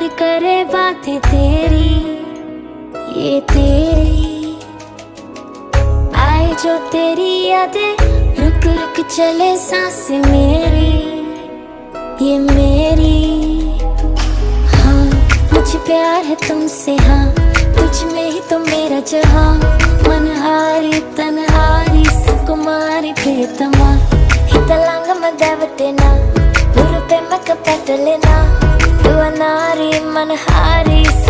प्यार करे बातें तेरी, ये तेरी आए जो तेरी यादें, रुक रुक चले सांसें मेरी, ये मेरी। हाँ मुझे प्यार है तुमसे, हाँ तुझ में ही तो मेरा जहाँ, मनहारी तनहारी सुकुमारी प्रियतमा, हितलांग मदावटेना उरुपे मक पटलेना, युवा नारी मनहारी